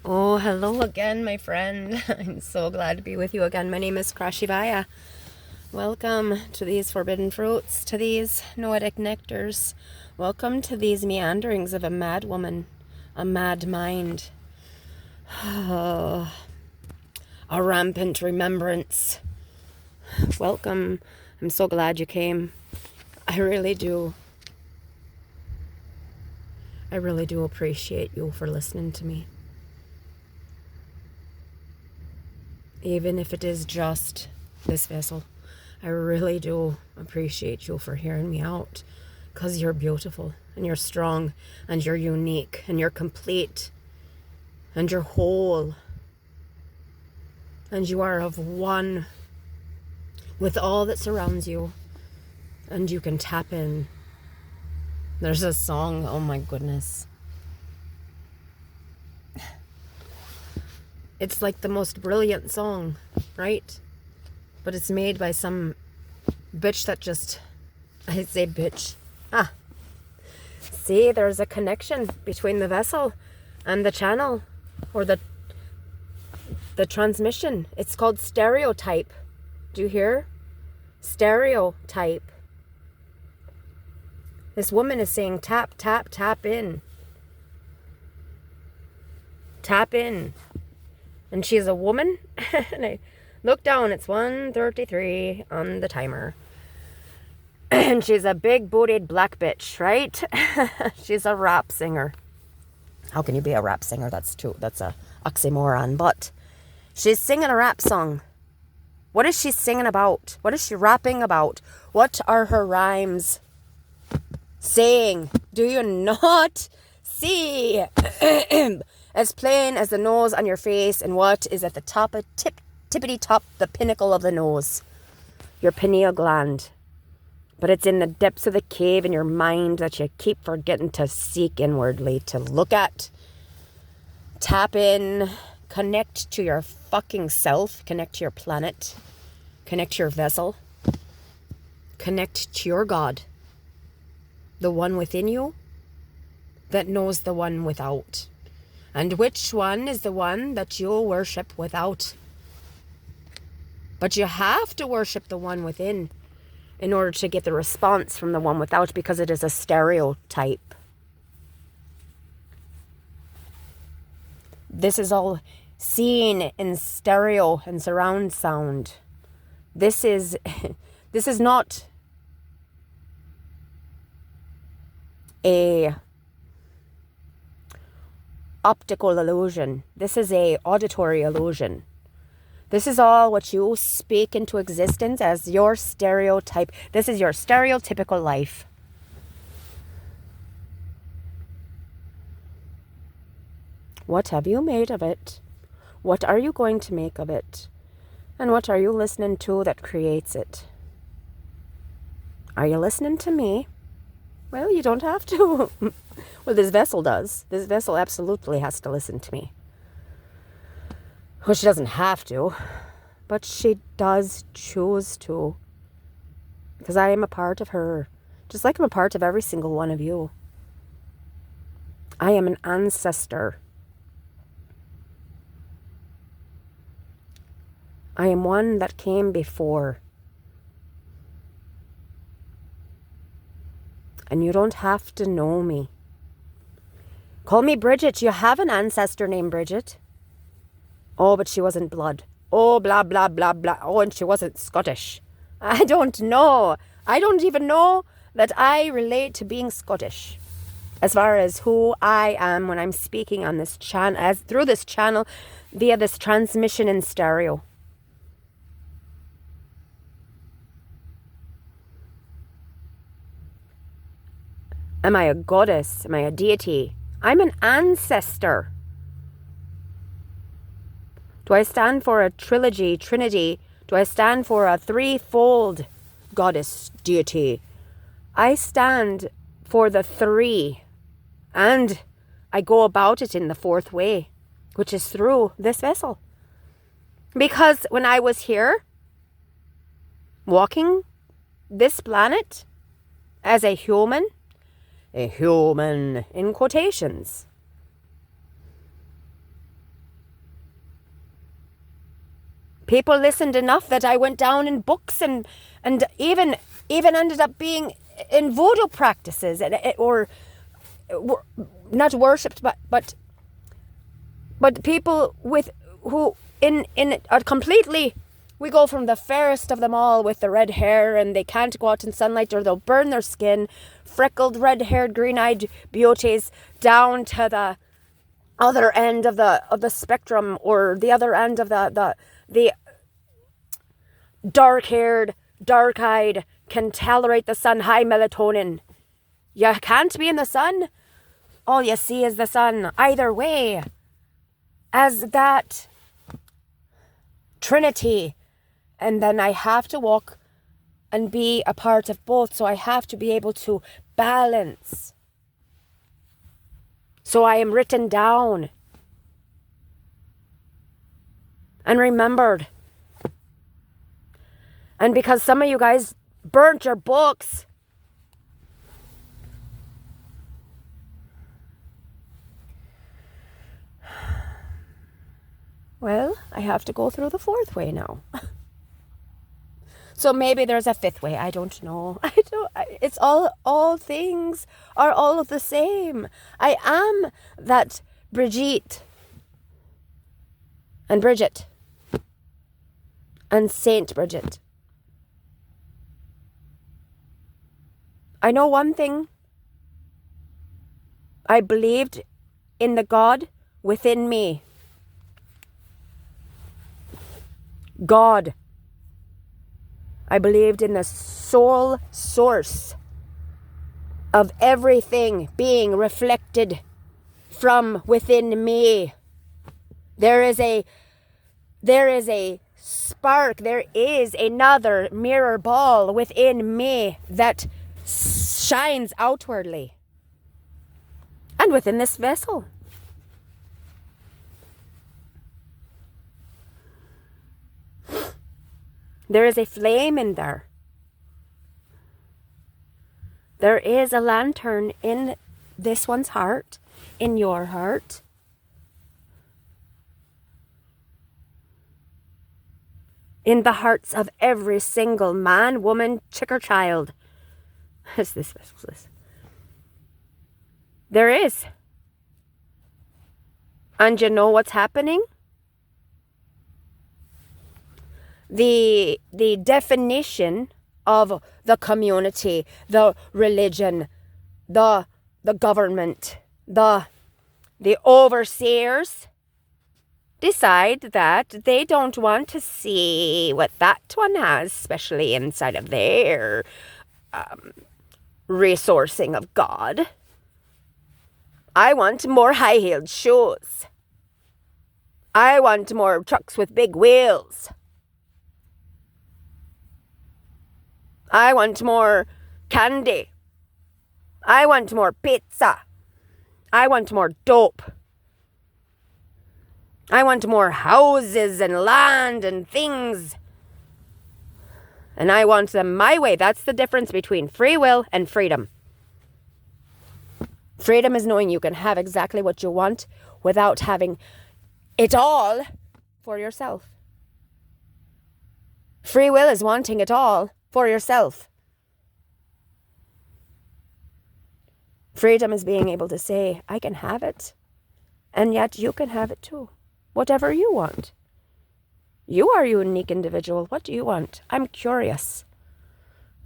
Oh, hello again, my friend. I'm so glad to be with you again. My name is Krashivaya. Welcome to these forbidden fruits, to these noetic nectars. Welcome to these meanderings of a mad woman, a mad mind. Oh, a rampant remembrance. Welcome. I'm so glad you came. I really do. I really do appreciate you for listening to me. Even if it is just this vessel, I really do appreciate you for hearing me out, because you're beautiful and you're strong and you're unique and you're complete and you're whole and you are of one with all that surrounds you, and you can tap in. There's a song, oh my goodness. It's like the most brilliant song, right? But it's made by some bitch that just, I say bitch. See, there's a connection between the vessel and the channel, or the transmission. It's called stereotype. Do you hear? Stereotype. This woman is saying tap, tap, tap in. Tap in. And she's a woman. And I look down, it's 1:33 on the timer. And she's a big booted black bitch, right? She's a rap singer. How can you be a rap singer? That's a oxymoron. But she's singing a rap song. What is she singing about? What is she rapping about? What are her rhymes saying? Do you not see? As plain as the nose on your face, and what is at the top of tippity top, the pinnacle of the nose, your pineal gland. But it's in the depths of the cave in your mind that you keep forgetting to seek inwardly, to look at. Tap in, connect to your fucking self, connect to your planet, connect to your vessel, connect to your God, the one within you that knows the one without. And which one is the one that you'll worship without? But you have to worship the one within in order to get the response from the one without, because it is a stereotype. This is all seen in stereo and surround sound. This is not a optical illusion. This is a auditory illusion. This is all what you speak into existence as your stereotype. This is your stereotypical life. What have you made of it? What are you going to make of it? And what are you listening to that creates it? Are you listening to me? Well, you don't have to. Well, this vessel does. This vessel absolutely has to listen to me. Well, she doesn't have to, but she does choose to. Because I am a part of her, just like I'm a part of every single one of you. I am an ancestor. I am one that came before. And you don't have to know me. Call me Bridget. You have an ancestor named Bridget. Oh, but she wasn't blood. Oh, blah, blah, blah, blah. Oh, and she wasn't Scottish. I don't know. I don't even know that I relate to being Scottish. As far as who I am when I'm speaking on this channel, as through this channel, via this transmission in stereo. Am I a goddess? Am I a deity? I'm an ancestor. Do I stand for a trilogy, trinity? Do I stand for a threefold goddess, deity? I stand for the three, and I go about it in the fourth way, which is through this vessel. Because when I was here, walking this planet as a human in quotations, People listened enough that I went down in books and even ended up being in voodoo practices or not worshipped, but people with who in a completely. We go from the fairest of them all with the red hair and they can't go out in sunlight or they'll burn their skin, freckled, red-haired, green-eyed beauties, down to the other end of the spectrum, or the other end of the dark-haired, dark-eyed, can tolerate the sun, high melatonin. You can't be in the sun. All you see is the sun. Either way, as that trinity. And then I have to walk and be a part of both. So I have to be able to balance. So I am written down and remembered. And because some of you guys burnt your books, well, I have to go through the fourth way now. So maybe there's a fifth way. I don't know. It's all things are all of the same. I am that Brigitte and Bridget and Saint Bridget. I know one thing. I believed in the God within me. God. I believed in the sole source of everything being reflected from within me. There is a spark, there is another mirror ball within me that shines outwardly. And within this vessel. There is a flame in there. There is a lantern in this one's heart, in your heart. In the hearts of every single man, woman, chick or child. Is this vessel? There is. And you know what's happening? The definition of the community, the religion, the government, the overseers decide that they don't want to see what that one has, especially inside of their resourcing of God. I want more high-heeled shoes. I want more trucks with big wheels. I want more candy. I want more pizza. I want more dope. I want more houses and land and things. And I want them my way. That's the difference between free will and freedom. Freedom is knowing you can have exactly what you want without having it all for yourself. Free will is wanting it all for yourself. Freedom is being able to say, I can have it, and yet you can have it too. Whatever you want. You are a unique individual. What do you want? I'm curious.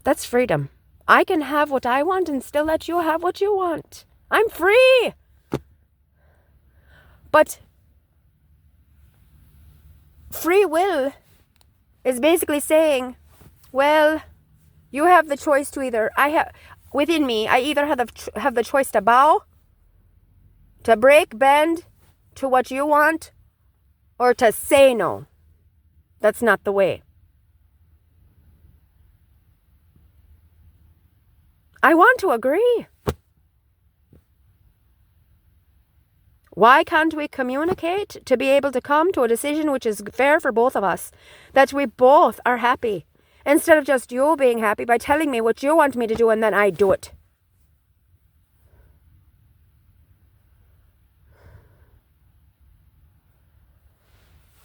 That's freedom. I can have what I want and still let you have what you want. I'm free. But free will is basically saying, well, you have the choice to either, within me, I either have the choice to bow, to break, bend to what you want, or to say no. That's not the way. I want to agree. Why can't we communicate to be able to come to a decision which is fair for both of us? That we both are happy. Instead of just you being happy by telling me what you want me to do and then I do it.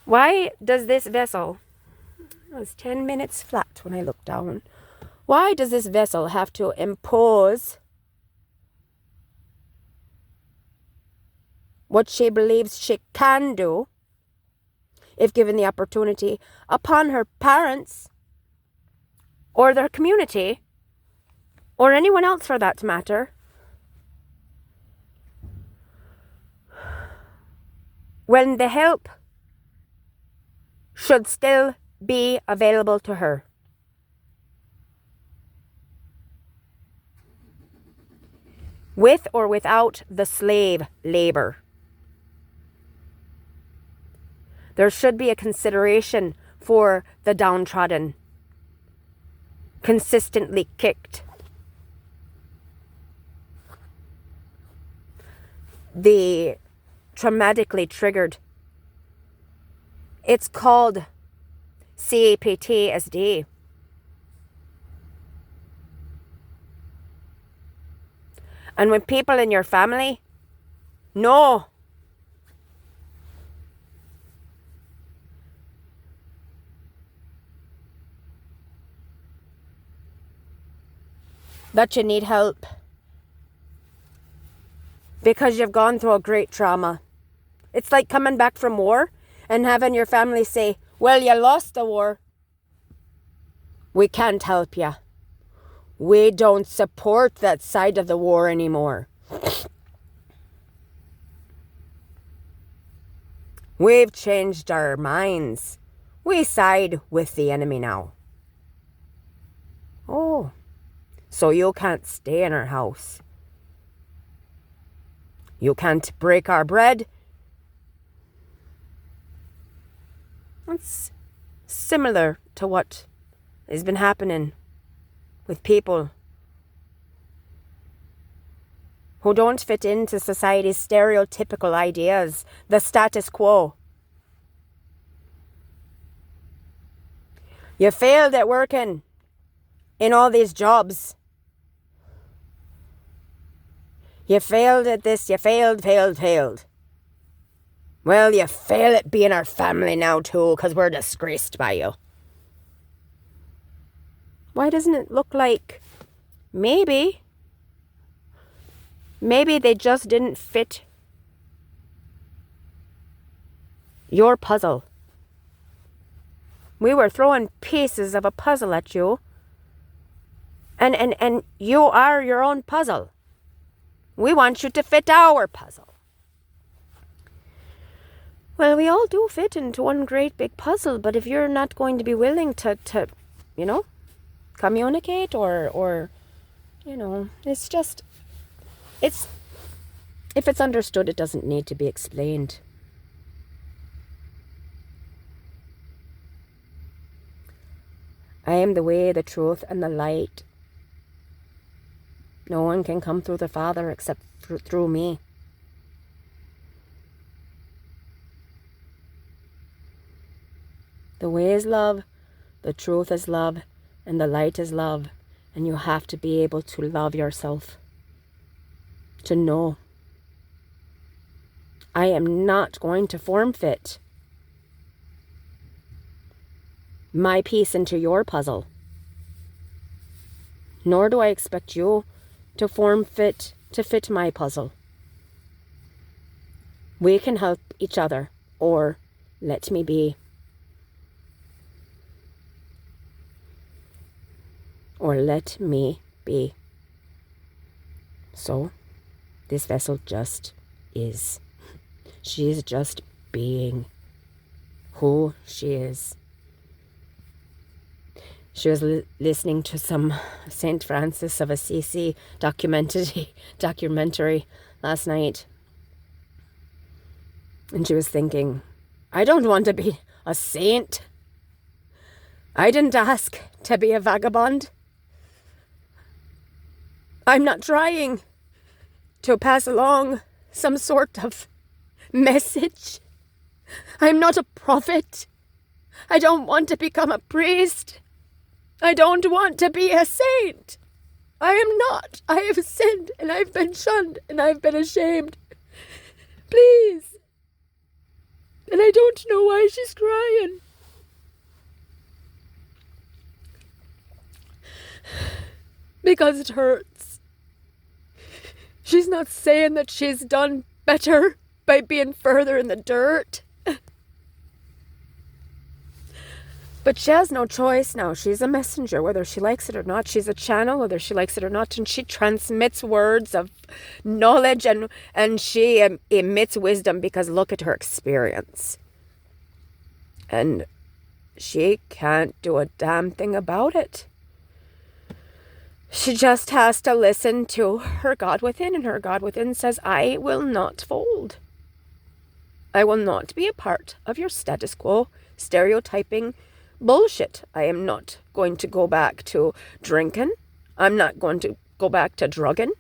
Why does this vessel It was 10 minutes flat when I looked down. Why does this vessel have to impose what she believes she can do, if given the opportunity, upon her parents or their community or anyone else for that matter, when the help should still be available to her? With or without the slave labor. There should be a consideration for the downtrodden, consistently kicked, the traumatically triggered. It's called CAPTSD. And when people in your family know that you need help because you've gone through a great trauma. It's like coming back from war and having your family say, well, you lost the war. We can't help you. We don't support that side of the war anymore. We've changed our minds. We side with the enemy now. Oh, so you can't stay in our house. You can't break our bread. It's similar to what has been happening with people who don't fit into society's stereotypical ideas, the status quo. You failed at working in all these jobs. You failed at this, you failed. Well, you fail at being our family now too, because we're disgraced by you. Why doesn't it look like maybe they just didn't fit your puzzle? We were throwing pieces of a puzzle at you, and you are your own puzzle. We want you to fit our puzzle. Well, we all do fit into one great big puzzle, but if you're not going to be willing to communicate or it's just, if it's understood, it doesn't need to be explained. I am the way, the truth, and the light. No one can come through the Father except through me. The way is love, the truth is love, and the light is love. And you have to be able to love yourself. To know. I am not going to form fit my piece into your puzzle. Nor do I expect you to form fit to fit my puzzle. We can help each other, or let me be. Or let me be. So, this vessel just is. She is just being who she is. She was listening to some St. Francis of Assisi documentary last night. And she was thinking, I don't want to be a saint. I didn't ask to be a vagabond. I'm not trying to pass along some sort of message. I'm not a prophet. I don't want to become a priest. I don't want to be a saint. I am not. I have sinned and I've been shunned and I've been ashamed. Please. And I don't know why she's crying. because it hurts. She's not saying that she's done better by being further in the dirt. But she has no choice now. She's a messenger, whether she likes it or not. She's a channel, whether she likes it or not. And she transmits words of knowledge and she emits wisdom because look at her experience. And she can't do a damn thing about it. She just has to listen to her God within. And her God within says, I will not fold. I will not be a part of your status quo, stereotyping bullshit. I am not going to go back to drinking. I'm not going to go back to drugging.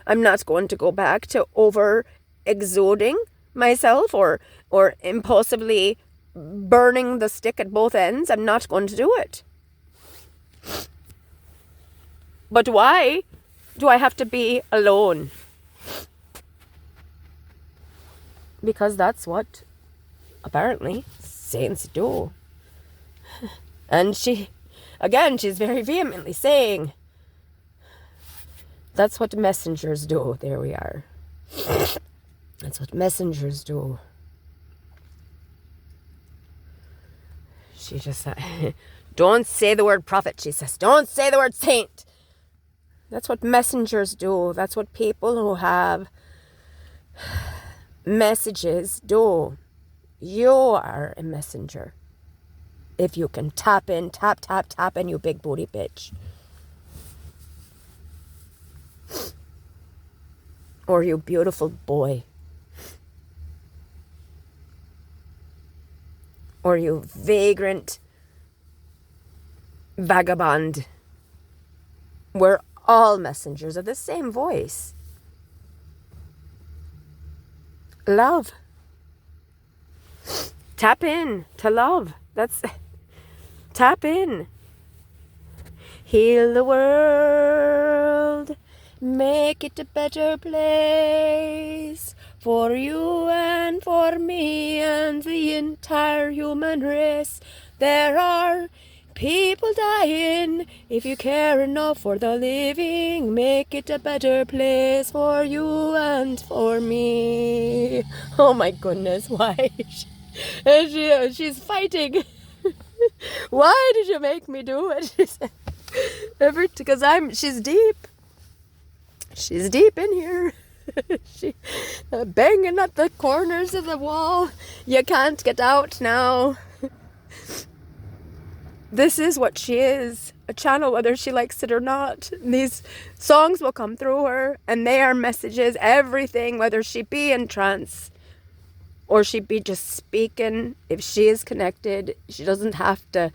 I'm not going to go back to over exuding myself or impulsively burning the stick at both ends. I'm not going to do it. But why do I have to be alone? Because that's what apparently saints do. And she's very vehemently saying, that's what messengers do. There we are. That's what messengers do. She just said, don't say the word prophet, she says. Don't say the word saint. That's what messengers do. That's what people who have messages do. You are a messenger. If you can tap in, tap in, you big booty bitch. Or you beautiful boy. Or you vagrant vagabond. We're all messengers of the same voice. Love. Tap in to love. Tap in. Heal the world. Make it a better place for you and for me and the entire human race. There are people dying. If you care enough for the living, make it a better place for you and for me. Oh my goodness, why? She's fighting. Why did you make me do it? Because she's deep. She's deep in here. She banging at the corners of the wall. You can't get out now. This is what she is, a channel, whether she likes it or not. These songs will come through her, and they are messages, everything, whether she be in trance or she be just speaking. If she is connected, she doesn't have to,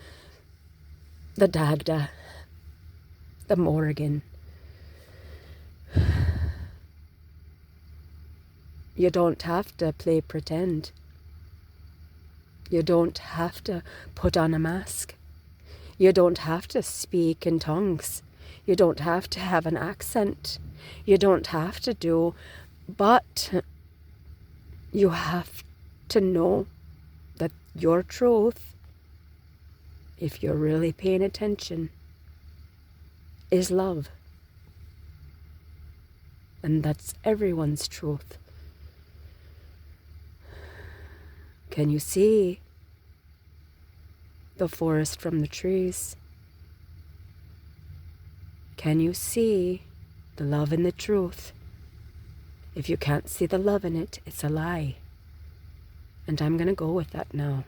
the Dagda, the Morrigan. You don't have to play pretend. You don't have to put on a mask. You don't have to speak in tongues. You don't have to have an accent. You don't have to do, but you have to know that your truth, if you're really paying attention, is love. And that's everyone's truth. Can you see the forest from the trees? Can you see the love and the truth? If you can't see the love in it, it's a lie. And I'm going to go with that now.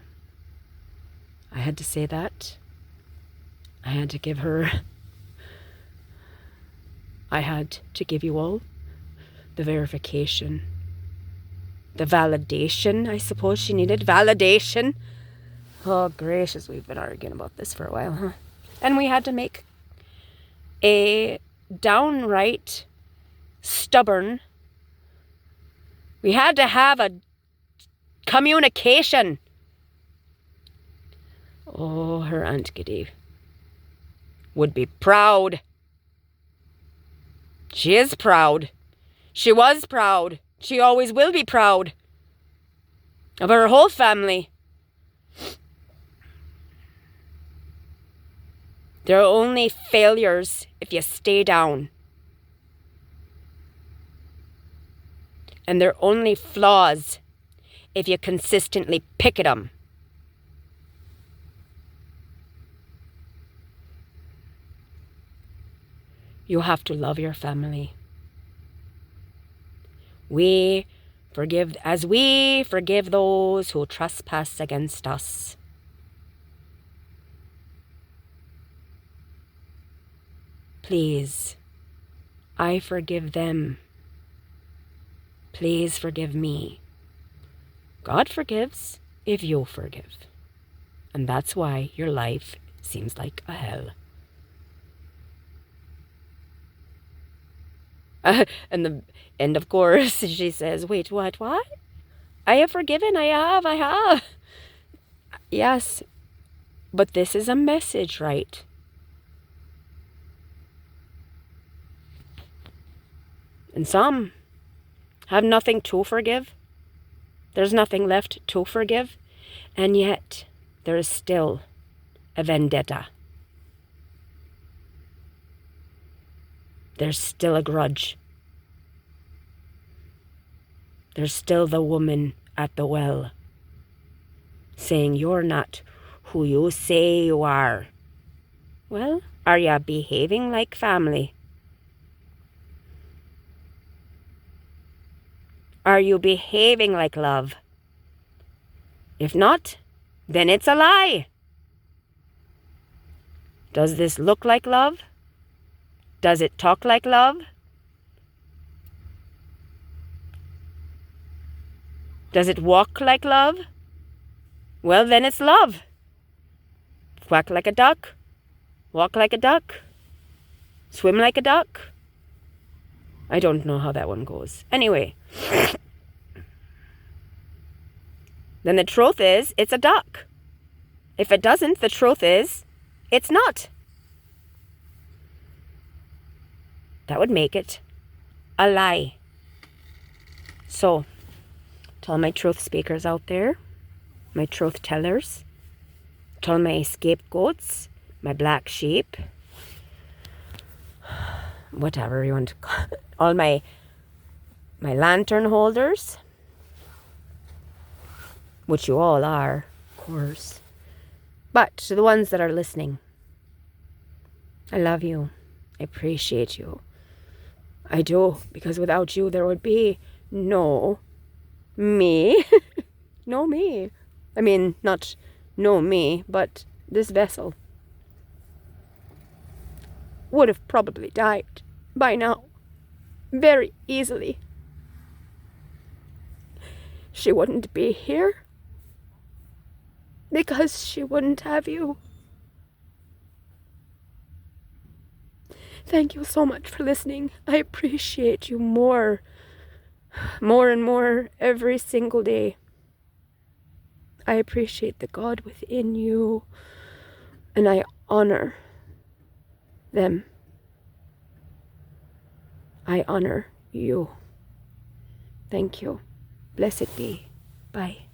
I had to say that. I had to give her... I had to give you all the verification. The validation, I suppose she needed. Validation. Oh, gracious, we've been arguing about this for a while, huh? And we had to make a downright stubborn... We had to have a communication. Oh, her Aunt Giddy would be proud. She is proud. She was proud. She always will be proud of her whole family. They're only failures if you stay down. And they're only flaws if you consistently pick at them. You have to love your family. As we forgive those who trespass against us. Please, I forgive them. Please forgive me. God forgives if you forgive. And that's why your life seems like a hell. And of course, she says, wait, what? I have forgiven, I have. Yes, but this is a message, right? And some have nothing to forgive. There's nothing left to forgive. And yet, there is still a vendetta. There's still a grudge. There's still the woman at the well saying, you're not who you say you are. Well, are you behaving like family? Are you behaving like love? If not, then it's a lie. Does this look like love? Does it talk like love? Does it walk like love? Well, then it's love. Quack like a duck. Walk like a duck. Swim like a duck. I don't know how that one goes. Anyway. Then the truth is, it's a duck. If it doesn't, the truth is, it's not. That would make it a lie. So, to all my truth speakers out there, my truth tellers, to all my scapegoats, my black sheep, whatever you want to call it, all my lantern holders, which you all are, of course. But to the ones that are listening, I love you. I appreciate you. I do, because without you there would be no me. No me. I mean, not no me, but this vessel would have probably died by now. Very easily. She wouldn't be here because she wouldn't have you. Thank you so much for listening. I appreciate you more and more every single day. I appreciate the God within you, and I honor them. I honor you. Thank you. Blessed be. Bye.